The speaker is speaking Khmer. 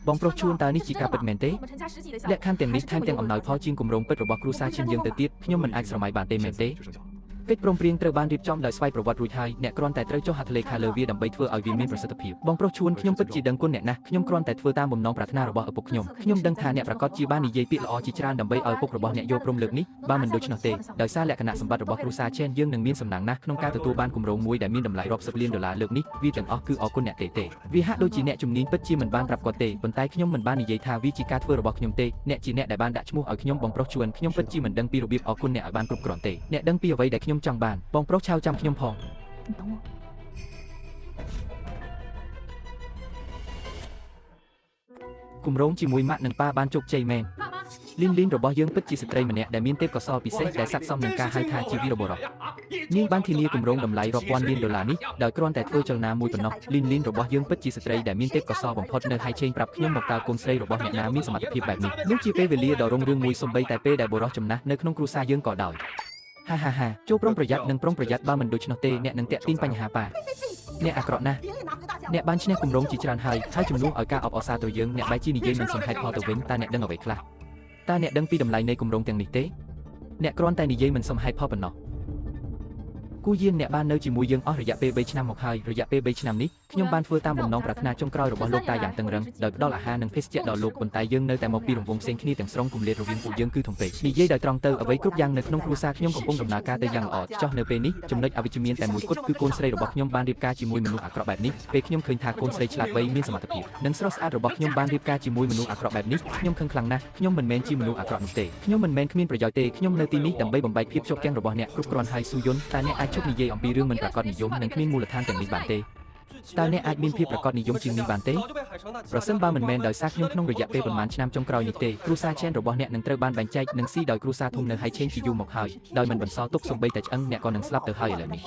បងប្រុសជួនតើនេះជាការពិតមែនទេលក្ខខណ្ឌទាំងនេះថែមទាំងអំណោយផលជាងគម្រោងពិតរបស់គ្រួសារឈានយើងទៅទៀតខ្ញុំមិនអាចស្រមៃបានទេមែនទេកិច្ចព្រមព្រៀងត្រូវបានរៀបចំដោយស្វ័យប្រវត្តិរួចហើយអ្នកគ្រាន់តែត្រូវចុះហត្ថលេខាលើវាដើម្បីធ្វើឲ្យវាមានប្រសិទ្ធភាពបងប្រុសជួនខ្ញុំពិតជាដឹងគុណអ្នកណាស់ខ្ញុំគ្រាន់តែធ្វើតាមបំណងប្រាថ្នារបស់ឪពុកខ្ញុំដឹងថាអ្នកប្រកាសជាបាននិយាយពាក្យល្អជាច្រើនដើម្បីឲ្យឪពុករបស់អ្នកយកព្រមលើកនេះបើមិនដូច្នោះទេដោយសារលក្ខណៈសម្បត្តិរបស់គ្រួសារឈានយើងនឹងមានសំណាងណាស់ក្នុងការទទួលបានគម្រោងមួយដែលមានតម្លៃរាប់សិបលានដុល្លារលើកនេះវាទាំងអស់គឺអរគុណអ្នកទេវាហាក់ដូចជាអ្នកជំនាញពិតជាមិនបានប្រាប់គាត់ទេប៉ុន្តែខ្ញុំមិនបាននិយាយថាវាជាការធ្វើរបស់ខ្ញុំទេអ្នកជាអ្នកដែលបានដាក់ឈ្មោះឲ្យខ្ញុំបងប្រុសជួនខ្ញុំពិតជាមិនដឹងពីរបៀបអរគុណអ្នកឲ្យបានគ្រប់គ្រាន់ទេអ្នកដឹងពីអ្វីដែលខ្ញុំចង់បានបងប្រុសឆៅចាំខ្ញុំផងគម្រោងជាមួយម៉ាក់និងប៉ាបានជោគជ័យមែនលីនរបស់យើងពិតជាស្ត្រីម្នាក់ដែលមានទេពកោសល្យពិសេសដែលស័ក្តិសមនឹងការហៅថាជាវីរបុរសនាងបានធានាគម្រោងតម្លៃរាប់ពាន់លានដុល្លារនេះដោយគ្រាន់តែធ្វើចលនាមួយប៉ុណ្ណោះលីនរបស់យើងពិតជាស្ត្រីដែលមានទេពកោសល្យបំផុតនៅហើយឆេងប្រាប់ខ្ញុំមកតើកូនស្រីរបស់អ្នកណាមានសមត្ថភាពបែបនេះនោះជាពេលវេលាដ៏រុងរឿងមួយសូម្បីតែពេលដែលបុរសចំណាស់នៅក្នុងគ្រួសារយើងក៏ដោយហាចូលប្រុងប្រយ័ត្ននិងប្រុងប្រយ័ត្នបើមិនដូច្នោះទេអ្នកនឹងតាក់ទាញបញ្ហាប៉ាអ្នកអាក្រក់ណាស់អ្នកបានឈ្នះគម្រោងជាច្រើនហើយជំនួសឲ្យការអបអរសាទរយើងអ្នកបែរជានិយាយមិនសមហេតុផលទៅវិញតើអ្នកដឹងអ្វីខ្លះតើអ្នកដឹងពីតម្លៃនៃគម្រោងទាំងនេះទេអ្នកគ្រាន់តែនិយាយមិនសមហេតុផលប៉ុណ្ណោះគូយានអ្នកបាននៅជាមួយយើងអស់រយៈពេល3ឆ្នាំមកហើយរយៈពេល3ឆ្នាំនេះខ្ញុំបានធ្វើតាមបំណងប្រាថ្នាចុងក្រោយរបស់លោកតាយ៉ាងតឹងរឹងដោយផ្ដល់អាហារនិងភេសជ្ជៈដល់លោកប៉ុន្តែយើងនៅតែមកពីរង្វង់ផ្សេងគ្នាទាំងស្រុងគម្លាតរវាងពួកយើងគឺធំពេកនិយាយដោយត្រង់ទៅអ្វីគ្រប់យ៉ាងនៅក្នុងគ្រួសារខ្ញុំកំពុងដំណើរការទៅយ៉ាងល្អចុះនៅពេលនេះចំណុចអវិជ្ជមានតែមួយគត់គឺកូនស្រីរបស់ខ្ញុំបានរៀបការជាមួយមនុស្សអាក្រក់បែបនេះពេលខ្ញុំឃើញថាកូនស្រីឆ្លាតវៃមានសមត្ថភាពនិងស្រស់ស្អាតរបស់ខ្ញុំបានរៀបការជាមួយមនុស្សអាក្រក់បែបនេះខ្ញុំខឹងខ្លាំងណាស់ខ្ញុំមិនមែនជាមនុស្សអាក្រក់នោះទេខ្ញុំមិនមែនគ្មានប្រយោជន៍ទេខ្ញុំនៅទីនេះដើម្បីបំបែកភាពជាប់គាំងរបស់អ្នកគ្រប់គ្រាន់ហើយស៊ូយុនតើអ្នកអាចជប់និយាយអំពីរឿងមិនប្រាកដនិយមនិងគ្មានមូលដ្ឋានទាំងនេះបានទេតើអ្នកអាចមានភាពប្រាកដនិយមជាងនេះបានទេប្រសិនបើមិនមែនដោយសារខ្ញុំក្នុងរយៈពេលប្រហែលឆ្នាំចុងក្រោយនេះទេគ្រួសារឈែនរបស់អ្នកនឹងត្រូវបានបែងចែកនិងស៊ីដោយគ្រួសារធំនៅហើយឆេងជាយូរមកហើយដោយមិនបន្សល់ទុកសូម្បីតែឆ្អឹងអ្នកក៏នឹងស្លាប់ទៅហើយឥឡូវនេះ